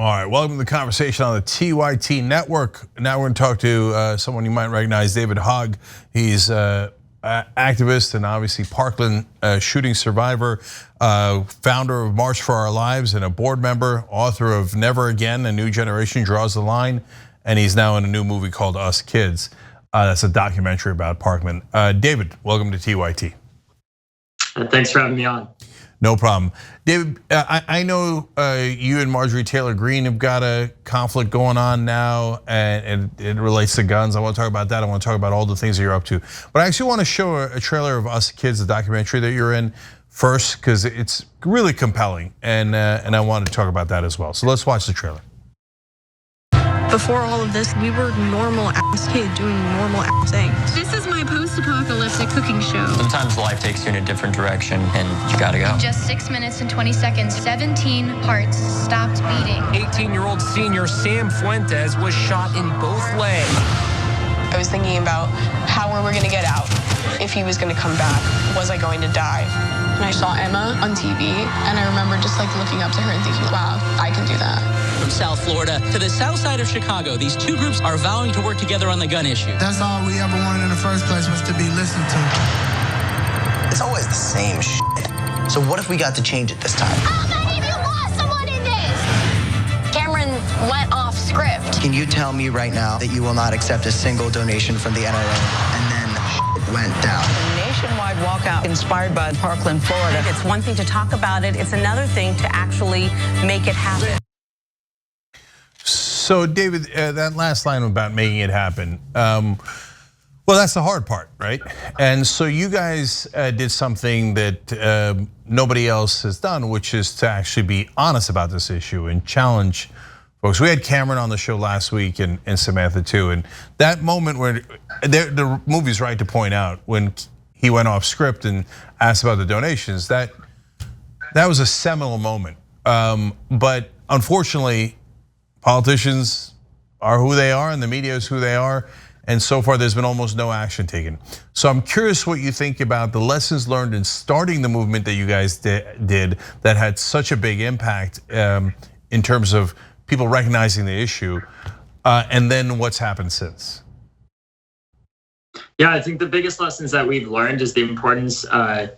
All right, welcome to the conversation on the TYT network. Now we're going to talk to someone you might recognize, David Hogg. He's an activist and obviously Parkland shooting survivor, founder of March for Our Lives and a board member, author of Never Again, A New Generation Draws the Line, and he's now in a new movie called Us Kids. That's a documentary about Parkland. David, welcome to TYT. Thanks for having me on. No problem. David, I know you and Marjorie Taylor Greene have got a conflict going on now, and it relates to guns. I want to talk about that. I want to talk about all the things that you're up to. But I actually want to show a trailer of Us Kids, the documentary that you're in first, because it's really compelling, and I want to talk about that as well. So let's watch the trailer. Before all of this, we were normal ass kids doing normal ass things. This is my post-apocalyptic cooking show. Sometimes life takes you in a different direction and you gotta go. Just 6 minutes and 20 seconds, 17 hearts stopped beating. 18-year-old senior Sam Fuentes was shot in both legs. I was thinking about how were we gonna get out? If he was gonna come back, was I going to die? And I saw Emma on TV, and I remember just like looking up to her and thinking, wow, I can do that. From South Florida to the south side of Chicago, these two groups are vowing to work together on the gun issue. That's all we ever wanted in the first place, was to be listened to. It's always the same shit. So what if we got to change it this time? How many of you lost someone in this? Cameron went off script. Can you tell me right now that you will not accept a single donation from the NRA? And then shit went down. Nationwide walkout inspired by Parkland, Florida. It's one thing to talk about it. It's another thing to actually make it happen. So David, that last line about making it happen, well, that's the hard part, right? And so you guys did something that nobody else has done, which is to actually be honest about this issue and challenge folks. We had Cameron on the show last week and Samantha too, and that moment where the movie's right to point out when he went off script and asked about the donations, that was a seminal moment. But unfortunately, politicians are who they are and the media is who they are. And so far there's been almost no action taken. So I'm curious what you think about the lessons learned in starting the movement that you guys did that had such a big impact in terms of people recognizing the issue, and then what's happened since. Yeah, I think the biggest lessons that we've learned is the importance of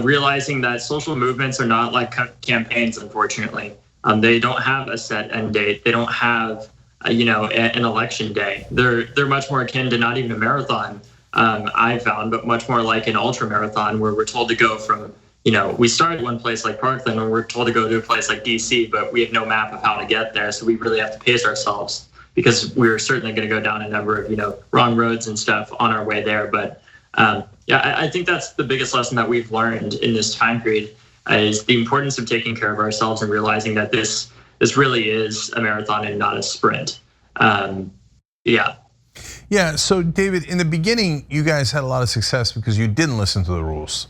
realizing that social movements are not like campaigns, unfortunately. They don't have a set end date. They don't have, an election day. They're much more akin to not even a marathon, I found, but much more like an ultra marathon where we're told to go from, we started one place like Parkland and we're told to go to a place like DC, but we have no map of how to get there. So we really have to pace ourselves because we're certainly going to go down a number of, wrong roads and stuff on our way there. But I think that's the biggest lesson that we've learned in this time period. Is the importance of taking care of ourselves and realizing that this really is a marathon and not a sprint. Yeah, so David, in the beginning, you guys had a lot of success because you didn't listen to the rules.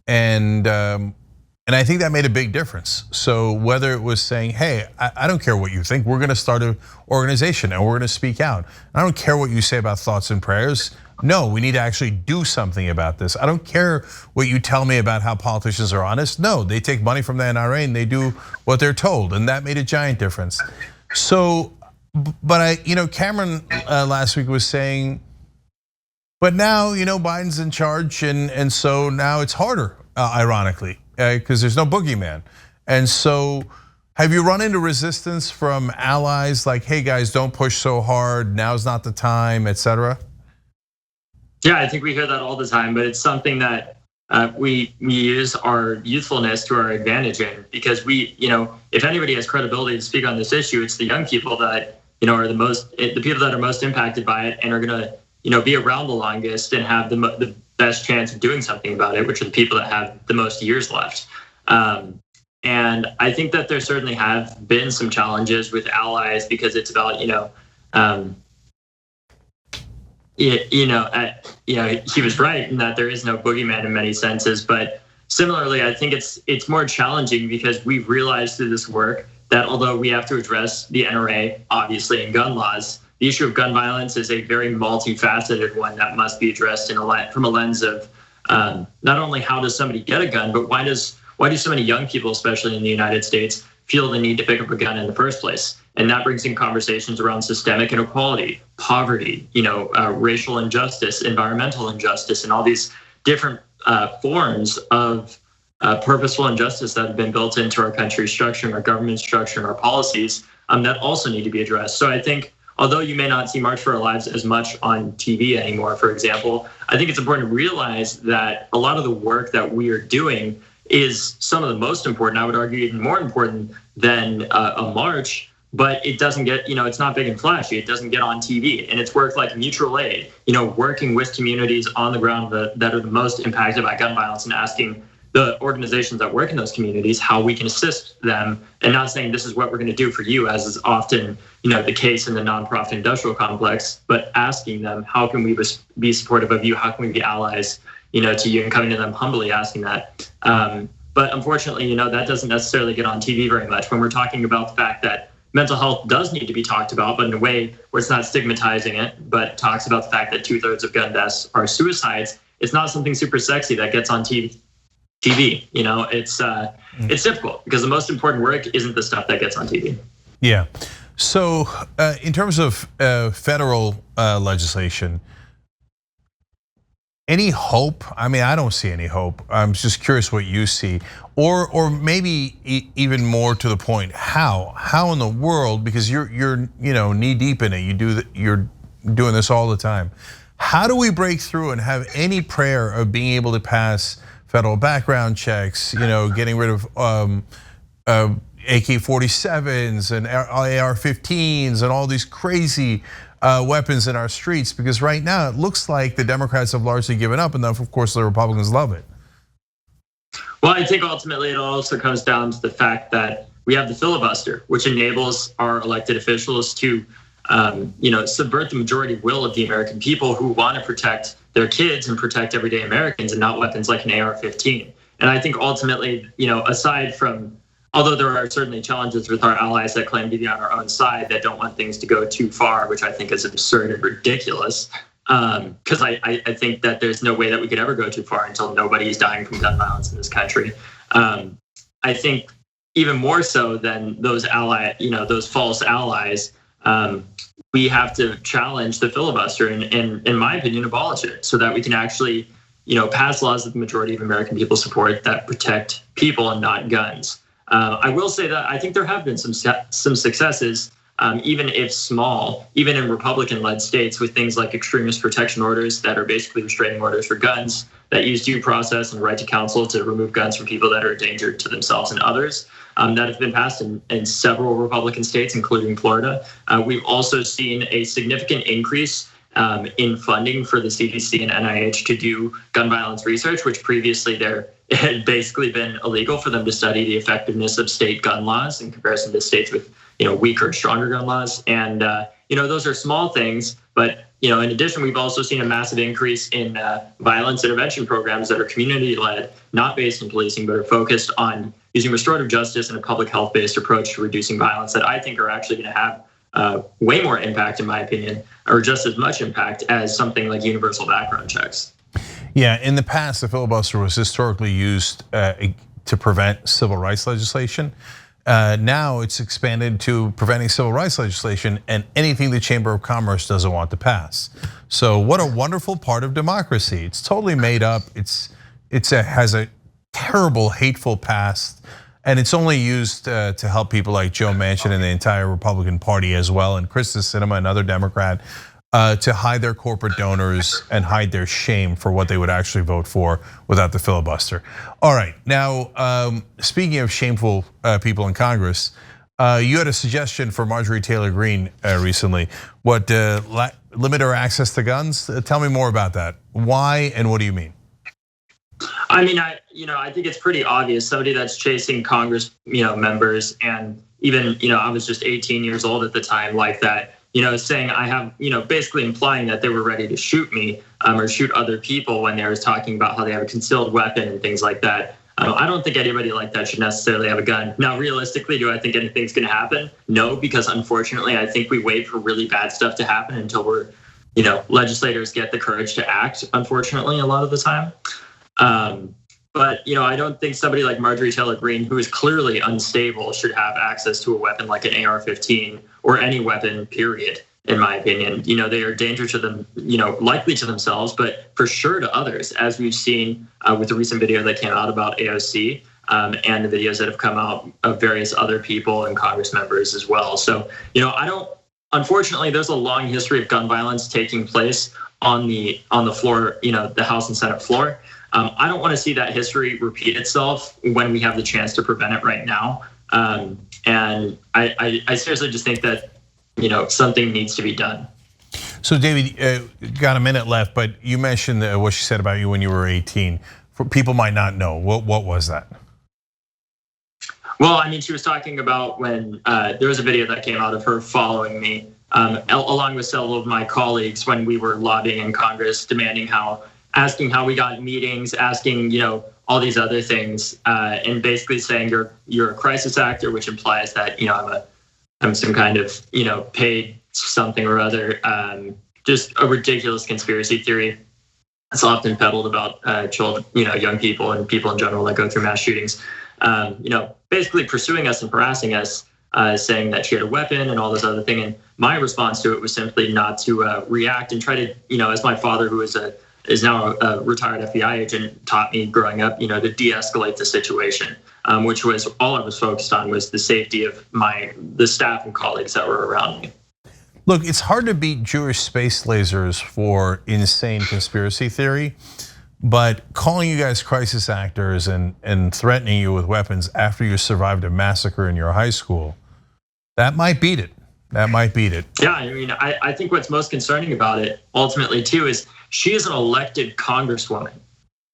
And I think that made a big difference. So whether it was saying, hey, I don't care what you think, we're gonna start an organization and we're gonna speak out. I don't care what you say about thoughts and prayers. No, we need to actually do something about this. I don't care what you tell me about how politicians are honest. No, they take money from the NRA and they do what they're told, and that made a giant difference. So, but Cameron last week was saying, but now Biden's in charge, and so now it's harder, ironically, because there's no boogeyman. And so, have you run into resistance from allies like, hey guys, don't push so hard, now's not the time, etc.? Yeah, I think we hear that all the time, but it's something that we use our youthfulness to our advantage in, because if anybody has credibility to speak on this issue, it's the young people that are the people that are most impacted by it and are going to be around the longest and have the best chance of doing something about it, which are the people that have the most years left. And I think that there certainly have been some challenges with allies because it's about he was right in that there is no boogeyman in many senses, but similarly, I think it's more challenging because we've realized through this work that although we have to address the NRA, obviously, in gun laws, the issue of gun violence is a very multifaceted one that must be addressed from a lens of not only how does somebody get a gun, but why do so many young people, especially in the United States, feel the need to pick up a gun in the first place. And that brings in conversations around systemic inequality, poverty, racial injustice, environmental injustice, and all these different forms of purposeful injustice that have been built into our country's structure and our government structure and our policies that also need to be addressed. So I think, although you may not see March for Our Lives as much on TV anymore, for example, I think it's important to realize that a lot of the work that we are doing is some of the most important, I would argue even more important than a march, but it doesn't get, it's not big and flashy. It doesn't get on TV. And it's work like mutual aid, working with communities on the ground that are the most impacted by gun violence and asking the organizations that work in those communities how we can assist them, and not saying this is what we're going to do for you, as is often the case in the nonprofit industrial complex, but asking them how can we be supportive of you, how can we be allies to you, and coming to them humbly asking that. But unfortunately, that doesn't necessarily get on TV very much when we're talking about the fact that mental health does need to be talked about, but in a way where it's not stigmatizing it, but talks about the fact that 2/3 of gun deaths are suicides. It's not something super sexy that gets on TV. It's difficult because the most important work isn't the stuff that gets on TV. Yeah. So in terms of federal legislation, any hope? I mean, I don't see any hope. I'm just curious what you see, or maybe even more to the point, how in the world? Because you're knee deep in it. You're doing this all the time. How do we break through and have any prayer of being able to pass federal background checks, getting rid of AK-47s and AR-15s and all these crazy weapons in our streets? Because right now it looks like the Democrats have largely given up, and then of course the Republicans love it. Well, I think ultimately it also comes down to the fact that we have the filibuster, which enables our elected officials to subvert the majority will of the American people who want to protect their kids and protect everyday Americans, and not weapons like an AR-15. And I think ultimately, aside from, although there are certainly challenges with our allies that claim to be on our own side that don't want things to go too far, which I think is absurd and ridiculous, because I think that there's no way that we could ever go too far until nobody's dying from gun violence in this country. I think even more so than those those false allies, we have to challenge the filibuster and, in my opinion, abolish it so that we can actually, pass laws that the majority of American people support that protect people and not guns. I will say that I think there have been some successes, even if small, even in Republican-led states, with things like extremist protection orders that are basically restraining orders for guns that use due process and right to counsel to remove guns from people that are a danger to themselves and others. That have been passed in several Republican states, including Florida. We've also seen a significant increase in funding for the CDC and NIH to do gun violence research, which previously it had basically been illegal for them to study the effectiveness of state gun laws in comparison to states with weaker, stronger gun laws. And those are small things, but in addition, we've also seen a massive increase in violence intervention programs that are community-led, not based in policing, but are focused on using restorative justice and a public health-based approach to reducing violence that I think are actually going to have way more impact, in my opinion, or just as much impact as something like universal background checks. Yeah, in the past, the filibuster was historically used to prevent civil rights legislation. Now it's expanded to preventing civil rights legislation and anything the Chamber of Commerce doesn't want to pass. So what a wonderful part of democracy. It's totally made up. It has a terrible, hateful past, and it's only used to help people like Joe Manchin and the entire Republican Party as well, and Kristen Sinema, another Democrat, to hide their corporate donors and hide their shame for what they would actually vote for without the filibuster. All right, now speaking of shameful people in Congress, you had a suggestion for Marjorie Taylor Greene recently. What, limit our access to guns? Tell me more about that. Why and what do you mean? I mean, I think it's pretty obvious. Somebody that's chasing Congress, members, and even, I was just 18 years old at the time, like that. Saying I have, basically implying that they were ready to shoot me or shoot other people when they were talking about how they have a concealed weapon and things like that. I don't think anybody like that should necessarily have a gun. Now, realistically, do I think anything's going to happen? No, because unfortunately, I think we wait for really bad stuff to happen until we're, legislators get the courage to act, unfortunately, a lot of the time. But I don't think somebody like Marjorie Taylor Greene, who is clearly unstable, should have access to a weapon like an AR-15 or any weapon, period. In my opinion, they are dangerous to them, likely to themselves, but for sure to others, as we've seen with the recent video that came out about AOC and the videos that have come out of various other people and Congress members as well. So, unfortunately, there's a long history of gun violence taking place on the floor, the House and Senate floor. I don't want to see that history repeat itself when we have the chance to prevent it right now. And I seriously just think that, something needs to be done. So David, got a minute left, but you mentioned what she said about you when you were 18. People might not know. What was that? Well, she was talking about when there was a video that came out of her following me, along with several of my colleagues when we were lobbying in Congress, asking how we got meetings, asking, all these other things, and basically saying you're a crisis actor, which implies that, I'm some kind of, paid something or other, just a ridiculous conspiracy theory. It's often peddled about children, young people and people in general that go through mass shootings, basically pursuing us and harassing us, saying that she had a weapon and all this other thing. And my response to it was simply not to react and try to, as my father, who is now a retired FBI agent, taught me growing up, to de-escalate the situation, which was all I was focused on was the safety of the staff and colleagues that were around me. Look, it's hard to beat Jewish space lasers for insane conspiracy theory, but calling you guys crisis actors and threatening you with weapons after you survived a massacre in your high school, that might beat it. That might beat it. Yeah, I think what's most concerning about it ultimately too is she is an elected congresswoman.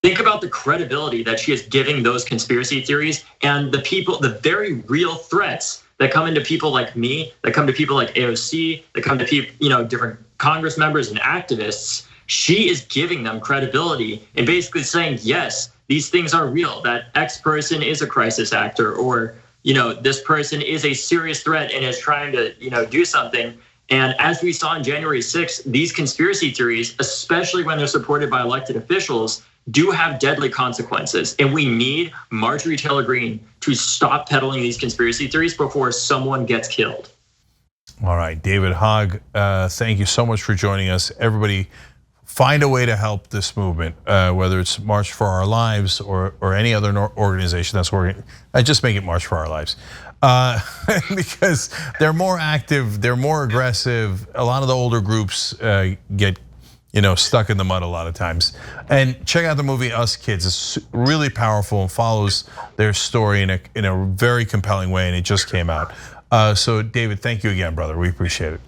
Think about the credibility that she is giving those conspiracy theories and the very real threats that come into people like me, that come to people like AOC, that come to people, different Congress members and activists. She is giving them credibility and basically saying, yes, these things are real, that X person is a crisis actor, or this person is a serious threat and is trying to, do something. And as we saw on January 6th, these conspiracy theories, especially when they're supported by elected officials, do have deadly consequences. And we need Marjorie Taylor Greene to stop peddling these conspiracy theories before someone gets killed. All right, David Hogg, thank you so much for joining us. Everybody, find a way to help this movement, whether it's March for Our Lives or any other organization that's working. I just make it March for Our Lives. Because they're more active, they're more aggressive. A lot of the older groups get stuck in the mud a lot of times. And check out the movie Us Kids. It's really powerful and follows their story in a very compelling way, and it just came out. So David, thank you again, brother. We appreciate it.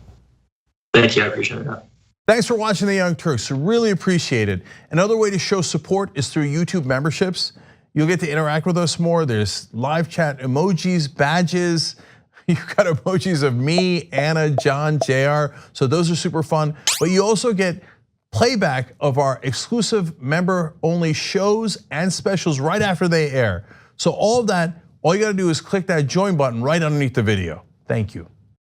Thank you, I appreciate it. Thanks for watching The Young Turks, really appreciate it. Another way to show support is through YouTube memberships. You'll get to interact with us more. There's live chat emojis, badges. You've got emojis of me, Anna, John, JR. So those are super fun. But you also get playback of our exclusive member-only shows and specials right after they air. So all of that, all you gotta do is click that join button right underneath the video. Thank you.